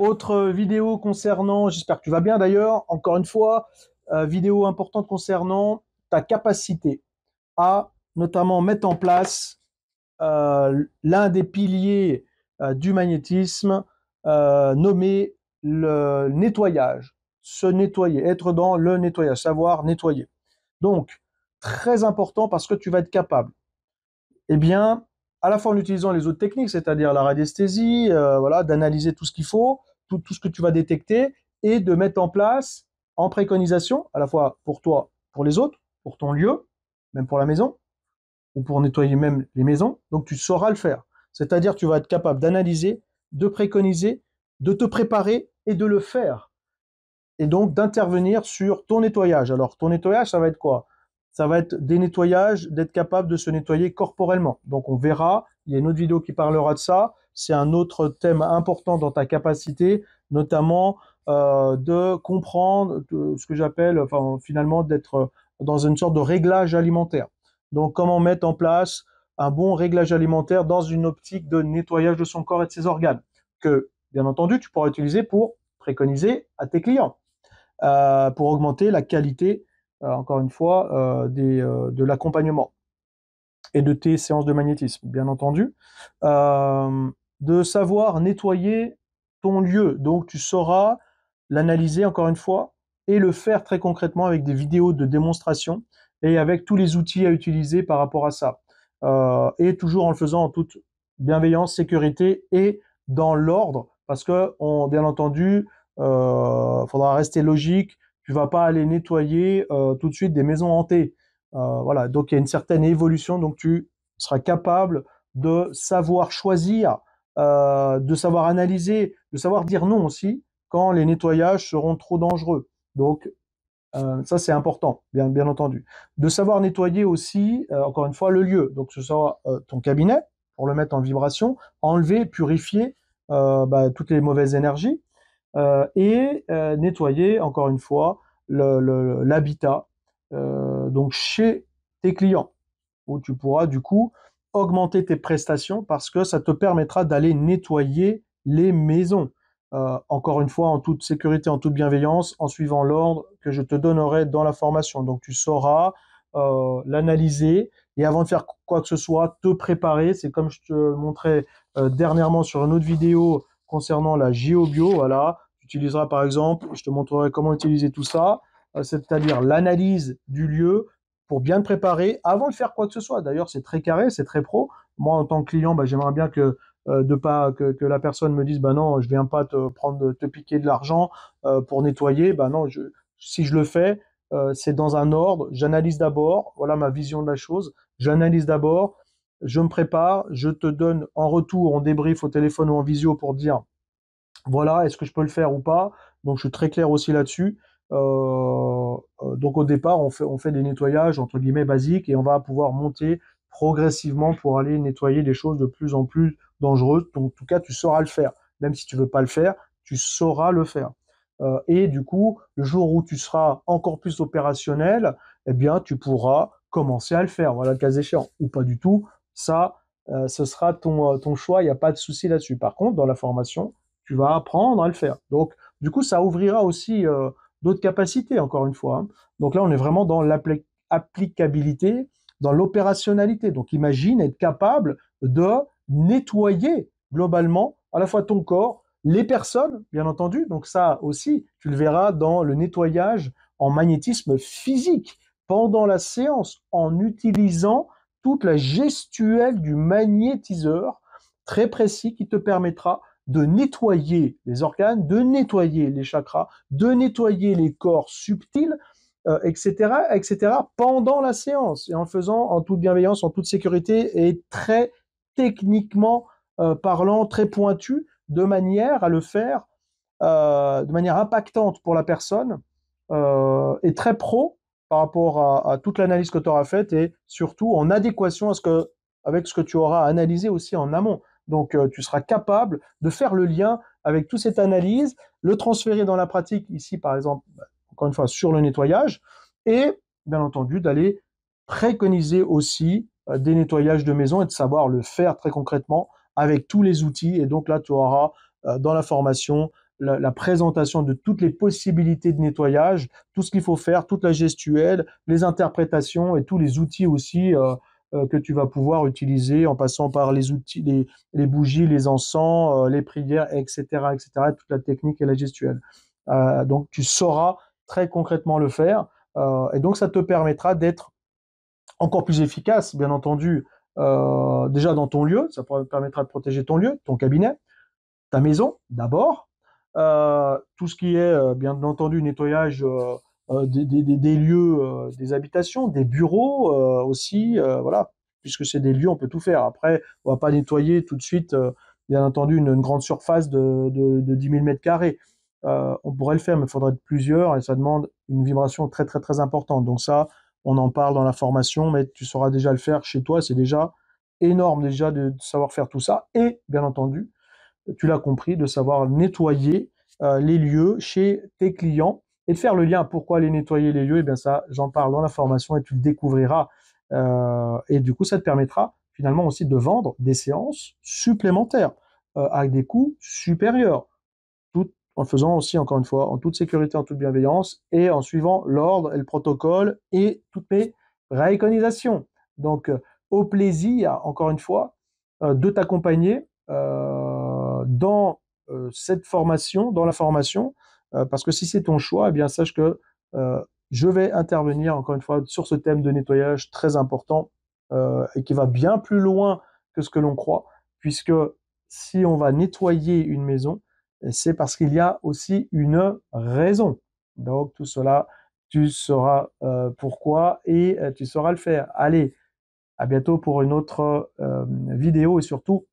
Autre vidéo concernant, j'espère que tu vas bien d'ailleurs, encore une fois, vidéo importante concernant ta capacité à notamment mettre en place l'un des piliers du magnétisme nommé le nettoyage. Se nettoyer, être dans le nettoyage, savoir nettoyer. Donc, très important parce que tu vas être capable, eh bien, à la fois en utilisant les autres techniques, c'est-à-dire la radiesthésie, voilà, d'analyser tout ce qu'il faut, tout ce que tu vas détecter, et de mettre en place en préconisation, à la fois pour toi, pour les autres, pour ton lieu, même pour la maison, ou pour nettoyer même les maisons, donc tu sauras le faire. C'est-à-dire tu vas être capable d'analyser, de préconiser, de te préparer et de le faire. Et donc d'intervenir sur ton nettoyage. Alors ton nettoyage, ça va être quoi? Ça va être des nettoyages, d'être capable de se nettoyer corporellement. Donc on verra, il y a une autre vidéo qui parlera de ça. C'est un autre thème important dans ta capacité, notamment de comprendre ce que j'appelle, enfin finalement d'être dans une sorte de réglage alimentaire. Donc comment mettre en place un bon réglage alimentaire dans une optique de nettoyage de son corps et de ses organes, que bien entendu tu pourras utiliser pour préconiser à tes clients pour augmenter la qualité, encore une fois, de l'accompagnement et de tes séances de magnétisme, bien entendu. De savoir nettoyer ton lieu. Donc, tu sauras l'analyser, encore une fois, et le faire très concrètement avec des vidéos de démonstration et avec tous les outils à utiliser par rapport à ça. Et toujours en le faisant en toute bienveillance, sécurité et dans l'ordre, parce que, bien entendu, faudra rester logique. Tu vas pas aller nettoyer tout de suite des maisons hantées. Voilà, donc il y a une certaine évolution, donc tu seras capable de savoir choisir, de savoir analyser, de savoir dire non aussi quand les nettoyages seront trop dangereux. Donc ça c'est important, bien entendu. De savoir nettoyer aussi, encore une fois, le lieu. Donc ce sera ton cabinet pour le mettre en vibration, enlever, purifier toutes les mauvaises énergies et nettoyer, encore une fois, l'habitat donc chez tes clients, où tu pourras du coup augmenter tes prestations parce que ça te permettra d'aller nettoyer les maisons. Encore une fois, en toute sécurité, en toute bienveillance, en suivant l'ordre que je te donnerai dans la formation. Donc tu sauras l'analyser et avant de faire quoi que ce soit, te préparer. C'est comme je te montrais dernièrement sur une autre vidéo concernant la géobio. Voilà, tu utiliseras par exemple, je te montrerai comment utiliser tout ça, c'est-à-dire l'analyse du lieu pour bien te préparer avant de faire quoi que ce soit. D'ailleurs, c'est très carré, c'est très pro. Moi, en tant que client, j'aimerais bien que que la personne me dise bah non, je viens pas te piquer de l'argent pour nettoyer. Bah non, si je le fais, c'est dans un ordre. J'analyse d'abord. Voilà ma vision de la chose. J'analyse d'abord. Je me prépare. Je te donne en retour, en débrief au téléphone ou en visio pour dire voilà, est-ce que je peux le faire ou pas? Donc je suis très clair aussi là-dessus. Donc au départ, on fait des nettoyages entre guillemets basiques et on va pouvoir monter progressivement pour aller nettoyer des choses de plus en plus dangereuses. Donc en tout cas, tu sauras le faire. Même si tu veux pas le faire, tu sauras le faire. Et du coup, le jour où tu seras encore plus opérationnel, eh bien, tu pourras commencer à le faire. Voilà, le cas échéant. Ou pas du tout. Ça, ce sera ton choix. Il n'y a pas de souci là-dessus. Par contre, dans la formation, tu vas apprendre à le faire. Donc, du coup, ça ouvrira aussi d'autres capacités, encore une fois. Hein. Donc là, on est vraiment dans l'applicabilité, dans l'opérationnalité. Donc, imagine être capable de nettoyer globalement à la fois ton corps, les personnes, bien entendu. Donc ça aussi, tu le verras dans le nettoyage en magnétisme physique pendant la séance, en utilisant toute la gestuelle du magnétiseur très précis qui te permettra de nettoyer les organes, de nettoyer les chakras, de nettoyer les corps subtils, etc., etc., pendant la séance, et en faisant en toute bienveillance, en toute sécurité, et très techniquement parlant, très pointu, de manière à le faire de manière impactante pour la personne et très pro par rapport à toute l'analyse que tu auras faite et surtout en adéquation avec ce que tu auras analysé aussi en amont. Donc, tu seras capable de faire le lien avec toute cette analyse, le transférer dans la pratique, ici par exemple, encore une fois, sur le nettoyage, et bien entendu d'aller préconiser aussi des nettoyages de maison et de savoir le faire très concrètement avec tous les outils. Et donc là, tu auras dans la formation la présentation de toutes les possibilités de nettoyage, tout ce qu'il faut faire, toute la gestuelle, les interprétations et tous les outils aussi que tu vas pouvoir utiliser en passant par les outils, les bougies, les encens, les prières, etc., toute la technique et la gestuelle. Donc, tu sauras très concrètement le faire. Et donc, ça te permettra d'être encore plus efficace, bien entendu, déjà dans ton lieu. Ça permettra de protéger ton lieu, ton cabinet, ta maison, d'abord. Tout ce qui est, bien entendu, nettoyage des lieux, des habitations, des bureaux aussi, voilà, puisque c'est des lieux, on peut tout faire. Après, on va pas nettoyer tout de suite, bien entendu, une grande surface de 10 000 mètres carrés. On pourrait le faire, mais il faudrait être plusieurs et ça demande une vibration très, très, très importante. Donc ça, on en parle dans la formation, mais tu sauras déjà le faire chez toi. C'est déjà énorme déjà de savoir faire tout ça. Et, bien entendu, tu l'as compris, de savoir nettoyer les lieux chez tes clients et de faire le lien. Pourquoi les nettoyer les lieux? Eh bien ça, j'en parle dans la formation et tu le découvriras. Et du coup, ça te permettra finalement aussi de vendre des séances supplémentaires avec des coûts supérieurs, tout en faisant aussi, encore une fois, en toute sécurité, en toute bienveillance et en suivant l'ordre et le protocole et toutes mes préconisations. Donc, au plaisir, encore une fois, de t'accompagner dans cette formation, dans la formation, parce que si c'est ton choix, eh bien sache que je vais intervenir encore une fois sur ce thème de nettoyage très important et qui va bien plus loin que ce que l'on croit, puisque si on va nettoyer une maison, c'est parce qu'il y a aussi une raison. Donc tout cela, tu sauras pourquoi et tu sauras le faire. Allez, à bientôt pour une autre vidéo et surtout,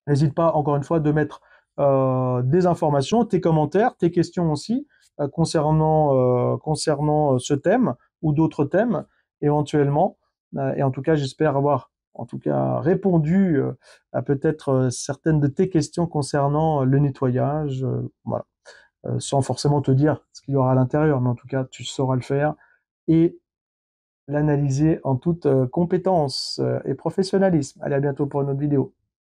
n'hésite pas, encore une fois, de mettre des informations, tes commentaires, tes questions aussi concernant ce thème ou d'autres thèmes éventuellement. Et en tout cas, j'espère avoir en tout cas répondu à peut-être certaines de tes questions concernant le nettoyage. Voilà. Sans forcément te dire ce qu'il y aura à l'intérieur, mais en tout cas, tu sauras le faire et l'analyser en toute compétence et professionnalisme. Allez, à bientôt pour une autre vidéo.